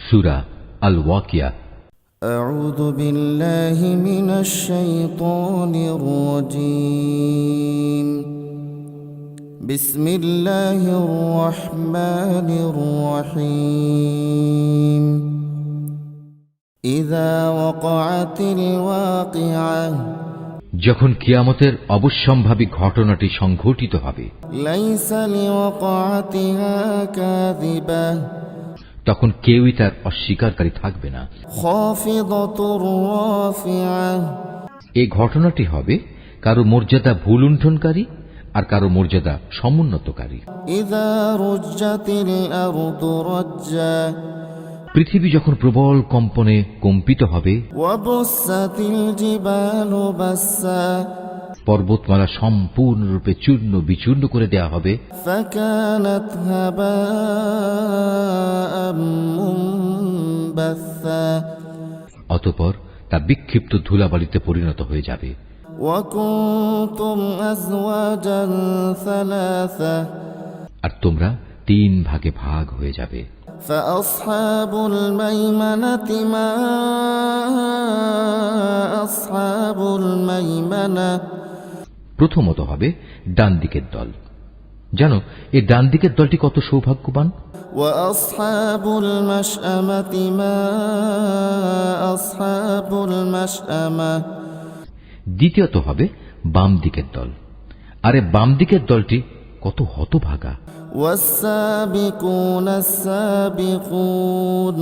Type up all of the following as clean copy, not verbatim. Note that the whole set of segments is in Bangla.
সূরা আল ওয়াকিয়া। আউযু বিল্লাহি মিনাশ শাইতানির রাজীম। বিসমিল্লাহির রহমানির রহিম। ইযা ওয়াকাআতিল ওয়াকিআ, যখন কিয়ামতের অবশ্যম্ভাবী ঘটনাটি সংঘটিত হবে। লাইসা লিওয়াকাআতিহা কাযিবা, তখন কেউই তার অস্বীকারী থাকবে না। খাফিদাতুর রাফিআ, এই ঘটনাটি হবে কারো মর্যাদা ভুলুণ্ঠনকারী আর কারো মর্যাদা সমুন্নতকারী। ইযা রুজ্জাতিল আরদু রাজ্জা, পৃথিবী যখন প্রবল কম্পনে কম্পিত হবে। ওয়াবুসাতিল জিবালু বাসসা, পর্বতমালা সম্পূর্ণরূপে চূর্ণ বিচূর্ণ করে দেয়া হবে। ফাকানাত হাবাআম মুনবাসসা, অতঃপর তা বিক্ষিপ্ত ধুলাবালিতে পরিণত হয়ে যাবে। ওয়া কুনতুম আজওয়াজান সালাসা, আর তোমরা 3 ভাগে ভাগ হয়ে যাবে। ফাআসহাবুল মাইমানাতি মা আসহাবুল মাইমানা, প্রথমত হবে ডান দিকের দল। জানো এই ডান দিকের দলটি কত সৌভাগ্যবান। ওয়া আসহাবুল মাশআমাতি মা আসহাবুল মাশআমা, দ্বিতীয়ত হবে বাম দিকের দল। আরে বাম দিকের দলটি কত হতভাগা। ওয়াস-সাবিকুনাস সাবিকুন,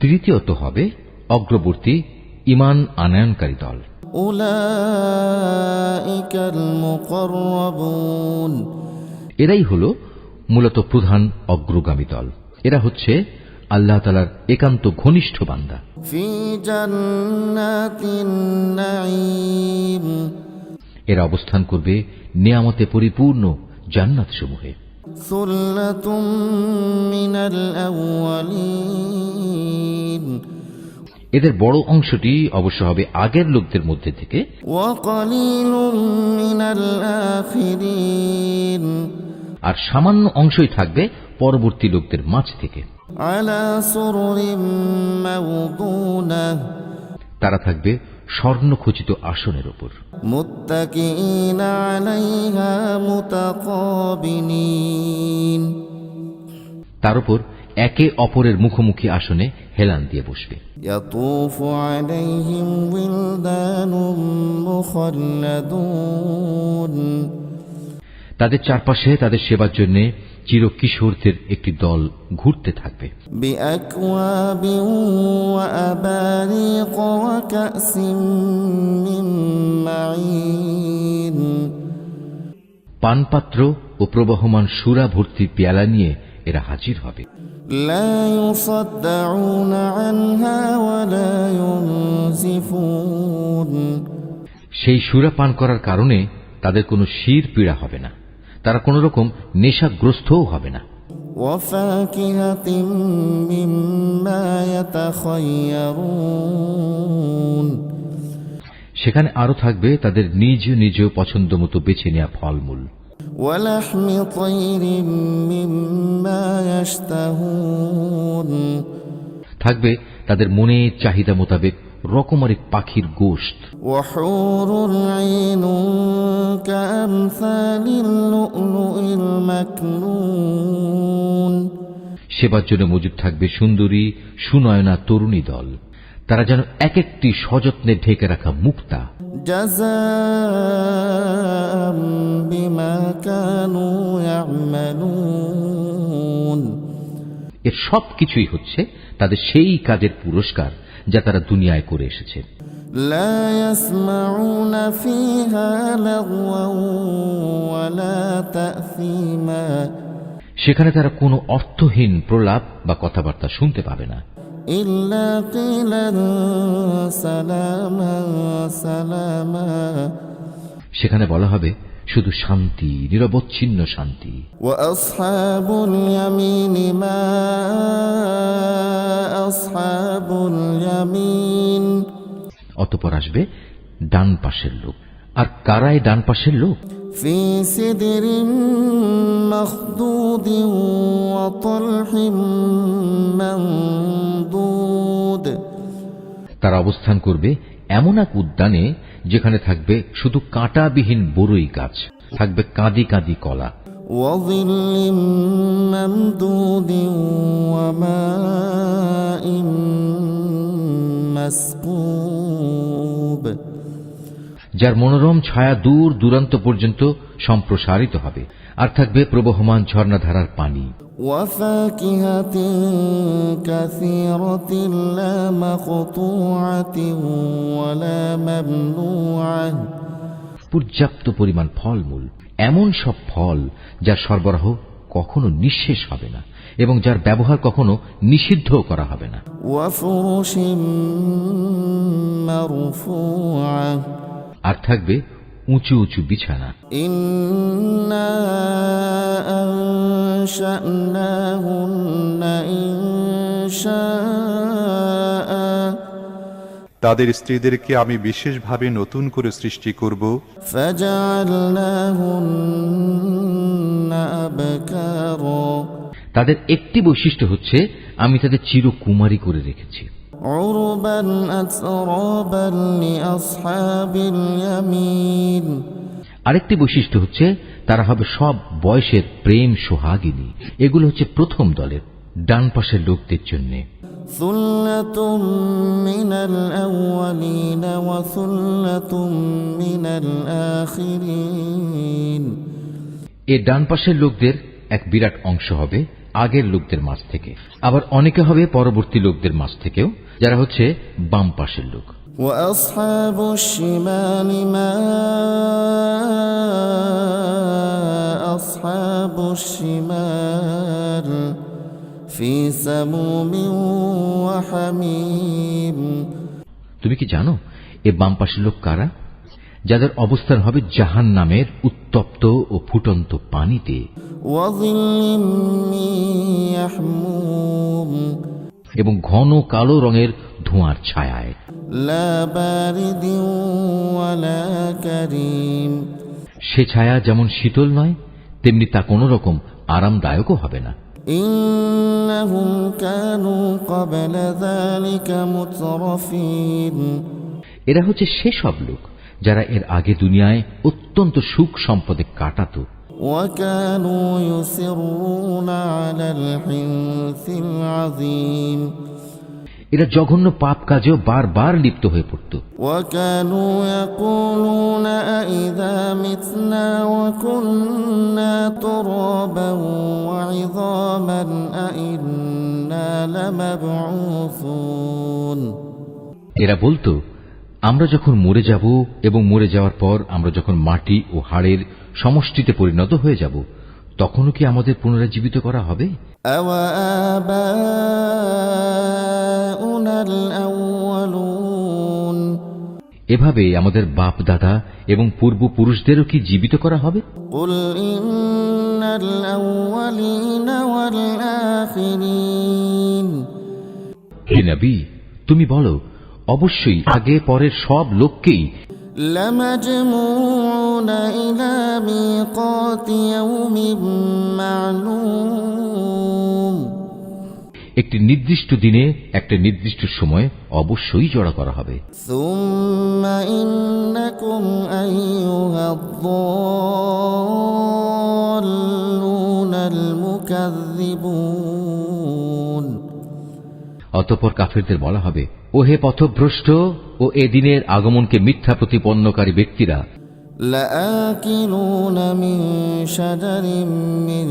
তৃতীয়ত হবে অগ্রবর্তী ঈমান আনয়নকারী দল। উলাইকাল মুকাররাবুন, এরাই হলো মূলত প্রধান অগ্রগামী দল। এরা হচ্ছে আল্লাহ তাআলার একান্ত ঘনিষ্ঠ বান্দা। ফি জান্নাতিন নাঈম, এরা অবস্থান করবে নিয়ামতে পরিপূর্ণ জান্নাত সমূহে। সুল্লাতুম মিনাল আউয়ালিন, এদের বড় অংশটি অবশ্য হবে আগের লোকদের মধ্যে থেকে। ওয়া কালিলুম মিনাল আখিরিন, আর সামান্য অংশই থাকবে পরবর্তী লোকদের মাঝ থেকে। আলা সুরুরিম মাওদুনা, তারা থাকবে স্বর্ণখচিত আসনের উপর। মুত্তাকিইনা আলাইহা মুতাকাবিনিন, তার উপর একে অপরের মুখোমুখি আসনে হেলান দিয়ে বসবে। ইয়াতুফু আলাইহিম উইলদানুম মুখাল্লাদুন, তাদের চারপাশে তাদের সেবার জন্য চিরকিশোরদের একটি দল ঘুরতে থাকবে। বিআকওয়াবিন ওয়া আবারিক ওয়া কাসিম মিন মাঈন, পানপাত্র ও প্রবহমান সুরা ভর্তি পেয়ালা নিয়ে এরা হাজির হবে। লা ইউসাদ্দাউনা আনহা ওয়া লা ইউনজিফুন, সেই সুরা পান করার কারণে তাদের কোনো শির পীড়া হবে না, তারা কোন রকম নেশাগ্রস্তও হবে না। ওয়া ফাকিহাতিম মিম্মা ইয়াতাখায়্যারুন, সেখানে আরো থাকবে তাদের নিজ নিজ পছন্দ মতো বেছে নেওয়া ফলমূল। ওয়া লাহমি তায়রিম মিম্মা ইয়াশতাহুন, থাকবে তাদের মনের চাহিদা মোতাবেক রকমারি পাখির গোশত। ওয়া হুরুল আইনুন কামসালিল লু'লুইল মাকনুন, সেবার জন্য মজুদ থাকবে সুন্দরী সুনয়না তরুণী দল। তারা যেন এক একটি সযত্নে ঢেকে রাখা মুক্তা। জাযাআম বিমা কানু ইয়া'মালুন, এর সব কিছুই হচ্ছে তাদের সেই কাজের পুরস্কার যা তারা দুনিয়ায় করে এসেছে। লা ইয়াসমাউনা ফিহা লাগওয়ান ওয়ালা তা'সীমা, সেখানে তারা কোনো অর্থহীন প্রলাপ বা কথাবার্তা শুনতে পাবে না। ইল্লা কিলান সালামান সালামা, সেখানে বলা হবে শুধু শান্তি, নিরবচ্ছিন্ন শান্তি। ওয়া আসহাবুল ইয়ামিনি মা আসহাবুল ইয়ামিন, অতঃপর আসবে ডান পাশের লোক। আর কারাই ডান পাশের লোক? ফি সিদরিন মাখদুদিন ওয়া তালহিম তারা অবস্থান করবে এমন এক উদ্যানে যেখানে থাকবে শুধু কাঁটাবিহীন বরই গাছ, থাকবে কাঁদি কাঁদি কলা, وظل ممدود وماء مسكوب যার মনোরম ছায়া দূর দূরান্ত পর্যন্ত সম্প্রসারিত হবে, আর থাকবে প্রবহমান ঝর্ণাধারার পানি। وفاكهة كثيرة لا مقطوعة ولا ممنوعة পর্যাপ্ত পরিমাণ ফলমূল, এমন সব ফল যার সরবরাহ কখনো নিঃশেষ হবে না এবং যার ব্যবহার কখনো নিষিদ্ধ করা হবে না। وفرش مرفوعة আর থাকবে উঁচু উঁচু বিছানা। إنا أنشأناهن إنشاء তাদের স্ত্রীদেরকে আমি বিশেষভাবে নতুন করে সৃষ্টি করব, فجعلناهن أبكارا তাদের একটি বৈশিষ্ট্য হচ্ছে আমি তাদের চিরকুমারী করে রেখেছি। عربا أترابا لأصحاب اليمين আরেকটি বৈশিষ্ট্য হচ্ছে তারা হবে সব বয়সের প্রেম সোহাগিনী। এগুলো হচ্ছে প্রথম দলের ডান পাশের লোকদের জন্য। ثلة من الأولين وثلة من الآخرين এ ডান পাশের লোকদের এক বিরাট অংশ হবে আগের লোকদের মাঝ থেকে, আবার অনেকে হবে পরবর্তী লোকদের মাঝ থেকেও, যারা হচ্ছে বাম পাশের লোক। وأصحاب الشمال ما أصحاب الشمال في سموم وحميم তুমি কি জানো এ বাম পাশের লোক কারা? যাদের অবস্থান হবে জাহান্নামের উত্তপ্ত ও ফুটন্ত পানিতে, وظل من يحموم এবং ঘন কালো রঙের ধোঁয়ার ছায়ায়। لا بارد ولا كريم সে ছায়া যেমন শীতল নয়, তেমনি তা কোনো রকম আরামদায়কও হবে না। إنهم كانوا قبل ذلك مترفين এরা হচ্ছে সেসব লোক যারা এর আগে দুনিয়ায় অত্যন্ত সুখ সম্পদে কাটাত, وكانوا يصرون على الحنث العظيم এরা জঘন্য পাপ কাজেও বারবার লিপ্ত হয়ে পড়ত। وكانوا يقولون أئذا متنا وكنا ترابا وعظاما أئنا لمبعوثون এরা বলতো, আমরা যখন মরে যাব এবং মরে যাওয়ার পর আমরা যখন মাটি ও হাড়ের সমষ্টিতে পরিণত হয়ে যাব, তখনও কি আমাদের পুনরুজ্জীবিত করা হবে? أَوَآبَاؤُنَا الْأَوَّلُونَ এভাবে আমাদের বাপ দাদা এবং পূর্বপুরুষদেরও কি জীবিত করা হবে? قُلْ إِنَّ الْأَوَّلِينَ وَالْآخِرِينَ হে নবী, তুমি বলো, অবশ্যই আগে পরের সব লোককেই لَمَجْمُوعُونَ إِلَى مِيقَاتِ يَوْمٍ مَّعْلُومٍ একটি নির্দিষ্ট দিনে একটা নির্দিষ্ট সময় অবশ্যই জড়া করা হবে। ثُمَّ إِنَّكُمْ أَيُّهَا الضَّالُّونَ الْمُكَذِّبُونَ অতঃপর কাফেরদের বলা হবে, ও হে পথভ্রষ্ট ও এ দিনের আগমনকে মিথ্যা প্রতিপন্নকারী ব্যক্তিরা, لَآكِلُونَ مِن شَجَرٍ مِّن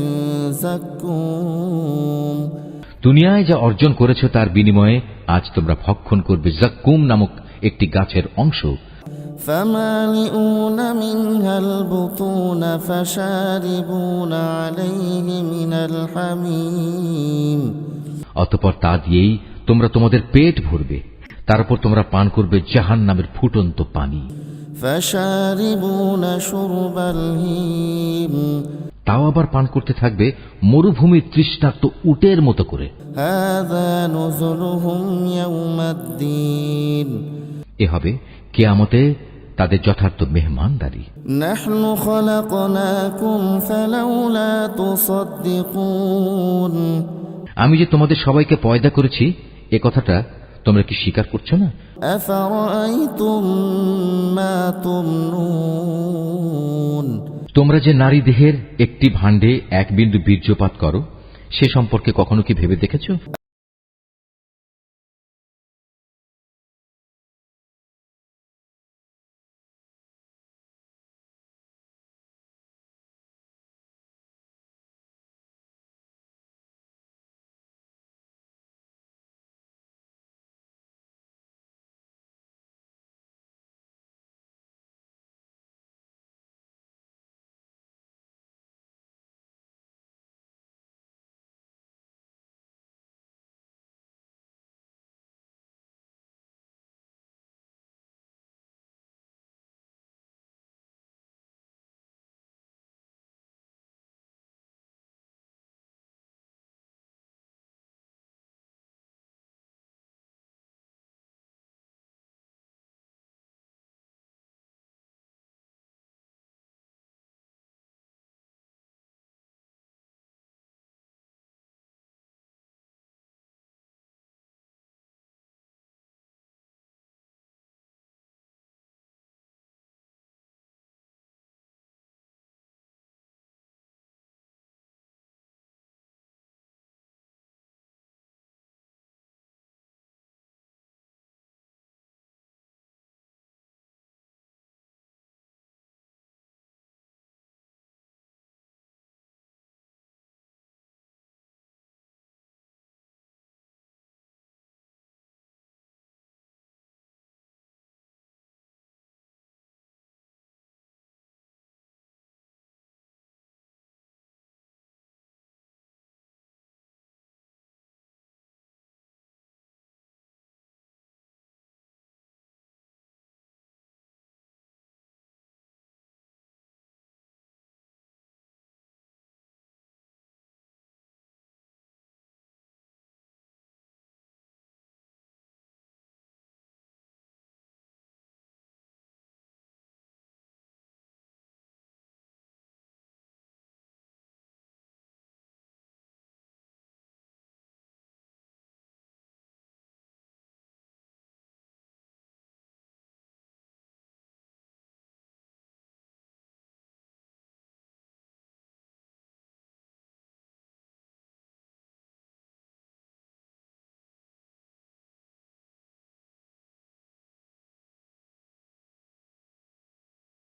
زَقُّومٍ দুনিয়ায় যা অর্জন করেছ তার বিনিময়ে আজ তোমরা ভক্ষণ করবে জাক্কুম নামক একটি গাছের অংশ। فَمَالِئُونَ مِنْهَا الْبُطُونَ فَشَارِبُونَ عَلَيْهِ مِنَ الْحَمِيمِ অতঃপর তা দিয়েই তোমরা তোমাদের পেট ভরবে, তারপর তোমরা পান করবে জাহান্নামের ফুটন্ত পানি। فَشَارِبُونَ شُرْبَ الْهِيمِ তাও আবার পান করতে থাকবে মরুভূমির তৃষ্ণার্ত উটের মতো করে। هَذَا نُزُلُهُمْ يَوْمَ الدِّينِ এ হবে কিয়ামতে তাদের যথার্থ মেহমানদারি। نَحْنُ خَلَقْنَاكُمْ فَلَوْلَا تُصَدِّقُونَ আমি যে তোমাদের সবাইকে পয়দা করেছি, এ কথাটা তোমরা কি স্বীকার করছো না? أفرأيتم ما تمنون তোমরা যে নারী দেহের একটি ভাণ্ডে এক বিন্দু বীর্যপাত করো, সে সম্পর্কে কখনো কি ভেবে দেখেছ?